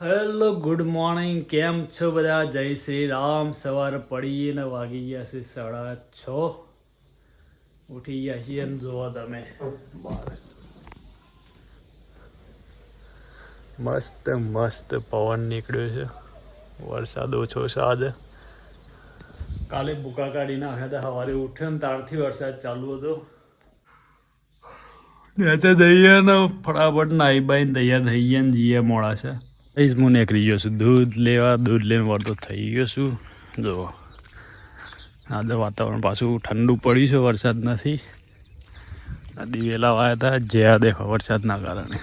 Hello good morning, કેમ છો બધા? જય શ્રી રામ. સવાર પડીએ ને વાગી ગયા છે 6:30. ઉઠી ગયા છીએ ને જુઓ તમે બહાર મસ્ત મસ્ત પવન નીકળ્યો છે. વરસાદ ઓછો છે આજે. કાલે ભૂકા કાઢી નાખ્યા હતા. સવારે ઉઠ્યો ને તારથી વરસાદ ચાલુ હતો. ત્યાં જઈએ ને ફટાફટ નાહી બાઈને તૈયાર થઈ ગયા ને જઈએ મોડા છે. એ જ હું નીકળી ગયો છું દૂધ લેવા. દૂધ લઈને વળતો થઈ ગયો છું. જુઓ આજે વાતાવરણ પાછું ઠંડુ પડ્યું છે, વરસાદ નથી. નદી વેલા આવ્યા હતા જ્યાં દેખો વરસાદના કારણે.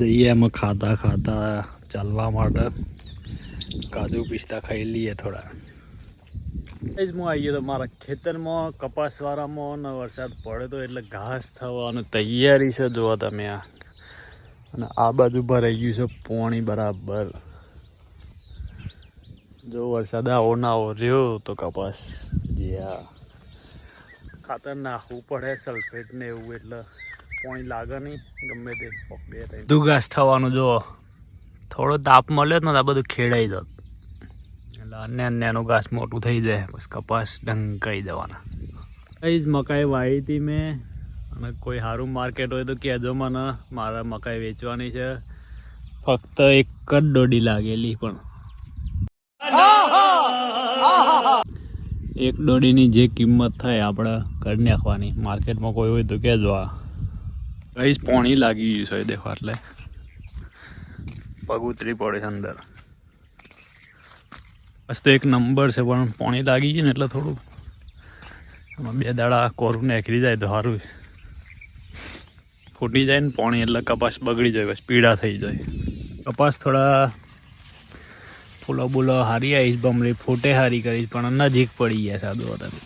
જઈએ એમાં ખાતા ખાતા ચાલવા માટે કાજુ પિસ્તા ખાઈ લઈએ થોડા. એ જ હું આવી ગયો તો મારા ખેતરમાં કપાસવાળામાં ને વરસાદ પડે તો એટલે ઘાસ થવાની તૈયારી છે. જુઓ તમે આ, અને આ બાજુ ભરાઈ ગયું છે પાણી બરાબર. જો વરસાદ આવો ના આવો રહ્યો તો કપાસ જ્યાં ખાતર નાખવું પડે સલ્ફેટ ને એવું, એટલે પાણી લાગે નહીં ગમે તે પકડે. બધું ઘાસ થવાનું. જો થોડો તાપ મળ્યો ને આ બધું ખેડાઈ જત એટલે નાનું ઘાસ મોટું થઈ જાય, પછી કપાસ ઢંકાઈ દેવાના. એ જ મકાઈ વાવી હતી મેં, અને કોઈ સારું માર્કેટ હોય તો કહેજો મને. મારે મકાઈ વેચવાની છે. ફક્ત એક જ દોડી લાગેલી, પણ એક દોડીની જે કિંમત થાય આપણે કરી નાખવાની. માર્કેટમાં કોઈ હોય તો કહેજો. આ કઈ જ પાણી લાગી ગયું છે દેખો, એટલે પગ ઉતરી પડે છે અંદર. બસ તો એક નંબર છે, પણ પાણી લાગી ગયું ને એટલે થોડું આમાં 2 દાડા કોરું નીકળી જાય તો સારું. ફૂટી જાય ને પાણી એટલે કપાસ બગડી જાય, બસ પીળા થઈ જાય. કપાસ થોડા ફૂલો બૂલો હારી આવીશ, બમરી ફૂટે હારી કરીશ, પણ નજીક પડી ગયા સાદું તમે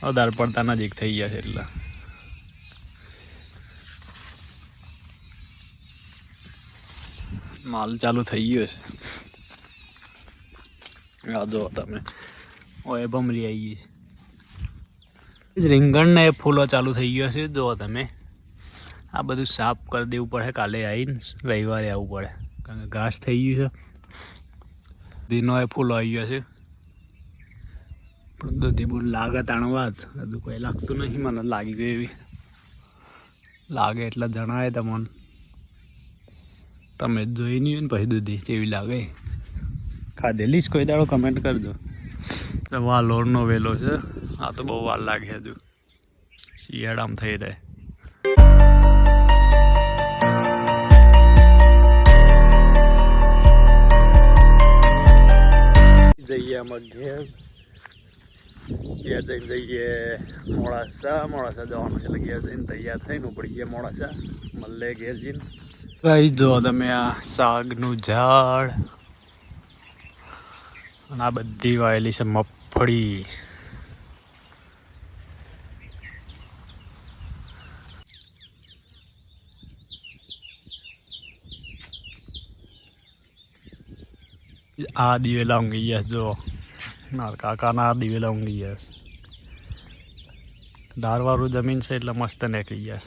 વધારે પડતા નજીક થઈ ગયા છે એટલે. માલ ચાલુ થઈ ગયો છે. આ જો તમે ઓય ભમરી આવી ગઈ. રીંગણ ને ફૂલો ચાલુ થઈ ગયો છે. જો તમે આ બધું સાફ કરી દેવું પડે. કાલે આવીને રવિવારે આવવું પડે, કારણ કે ઘાસ થઈ ગયું છે. દીનો એ ફૂલો આવી ગયો છે, પણ દૂધી બહુ લાગે તાણ વાત. બધું કોઈ લાગતું નહીં મને. લાગી ગયું એવી લાગે એટલે જણાવે તમને. તમે જોઈ નહીં હોય ને પછી દૂધી કેવી લાગે. ખાધેલી જ કોઈ દાડો કમેન્ટ કરજો. વાલોરનો વેલો છે. આ તો બહુ વાર લાગે હજુ, શિયાળામાં થઈ રહે. જઈએ આમાં ઘેર જઈએ મોડાસા જવાનું છે. એટલે ઘેર જઈને તૈયાર થઈને ઉપડી ગયા મોડાસા. મળે ઘેર જઈને. કઈ જો તમે આ શાકનું ઝાડ, અને આ બધી વાયેલી છે મગફળી. આ દિવેલા ઊંઘી ગયા. જો મારા કાકાના આ દિવેલા ઊંઘી ગયા. ધારવાળું જમીન છે એટલે મસ્ત નીકળી ગયા.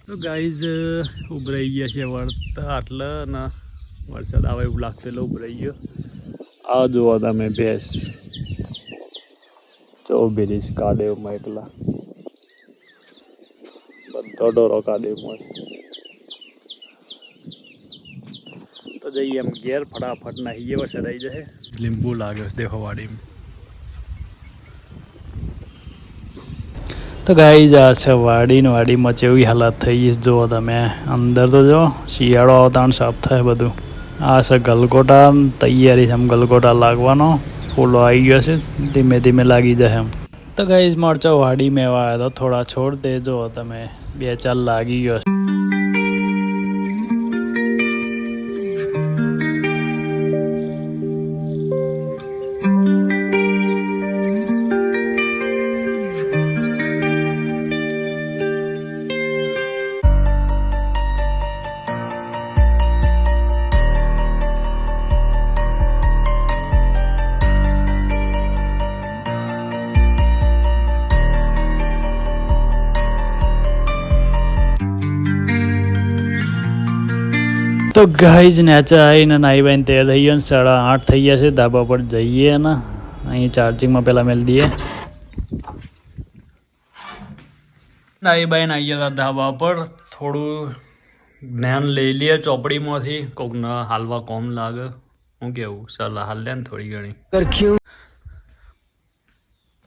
તો ગાઈઝ ઉભરાઈ ગયા છે વળતા આટલે, ને વરસાદ આવે એવું લાગતું એટલે ઉભરાઈ ગયો. આ જુઓ તમે ભેંસ જો ઉભેલી છે કાદેવમાં. એકલા બધો ઢોરો કાદેવમાં. તો જઈએ એમ ઘેર ફટાફટ નાહીએ, વરસાદ આવી જાય. લીંબુ લાગ્યો છે દેખો વાડીમાં. તો ગાઈ આ છે વાડીમાં જેવી હાલત થઈ ગઈ જુઓ તમે. અંદર તો જો શિયાળો આવતા સાફ થાય બધું. આ છે ગલગોટા તૈયારી છે, આમ ગલગોટા લાગવાનો. ફૂલો આવી ગયો છે, ધીમે ધીમે લાગી જાય એમ. તો ગાઈ મરચો વાડી મેવા આવ્યા તો થોડા છોડ દે. જો તમે 2-4 લાગી ગયો છે. તો ગાઈઝ નેચે આવીને નાહી બાઈને તૈયાર થઈ ગયો ને 8:30 થઈ ગયા છે. ધાબા પર જઈએ ને અહીં ચાર્જિંગમાં પહેલાં મેળ દઈએ. નાહી બાઈને આવી ગયા ધાબા પર. થોડું જ્ઞાન લઈ લઈએ ચોપડીમાંથી. કોકને હાલવા કોમ લાગે. હું કેવું સલાહ હાલ લે ને થોડી ઘણી.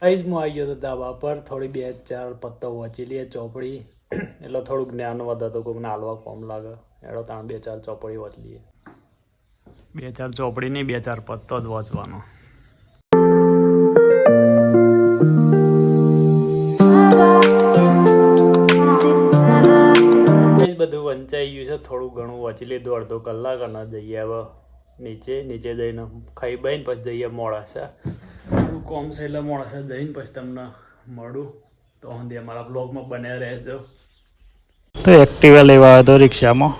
ગાઈઝ હું આવી ગયો હતો ધાબા પર. થોડી 2-4 પત્તો વાંચી લઈએ ચોપડી. એટલે થોડું જ્ઞાન વધે તો કોકને હાલવા કોમ લાગે. એડો ત્યાં 2-4 ચોપડી વાંચ લઈએ. 2-4 ચોપડી નહીં, 2-4 પત્તો જ વાંચવાનો. બધું વંચાઈ ગયું છે. થોડું ઘણું વાંચી લીધું. અડધો કલાક અને જઈએ હવે નીચે જઈને ખાઈ બાઈને પછી જઈએ મોડાસા. થોડું કોમ છે એટલે મોડાસા જઈને પછી તમને મળું. તો હું અમારા બ્લોગમાં બન્યા રહેજો. તો એક્ટિવા લેવા આવ્યો હતો રિક્ષામાં.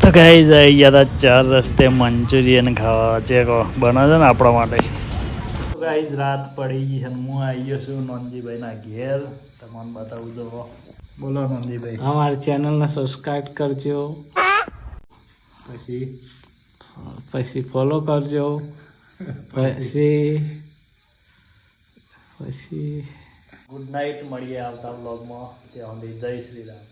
તો ગાઈઝ આવી ગયા હતા 4 રસ્તે મંચુરિયન ખાવા. જે બને છે ને આપણા માટે. તો ગાઈઝ રાત પડી ગઈ છે. હું આવી ગયો છું નોનજીભાઈના ઘેર. તમને બતાવું તો. બોલો નોનજીભાઈ. અમારી ચેનલને સબસ્ક્રાઈબ કરજો. પછી ફોલો કરજો. પછી ગુડ નાઇટ. મળીએ આવતા બ્લોગમાં. ત્યાં સુધી જય શ્રી રામ.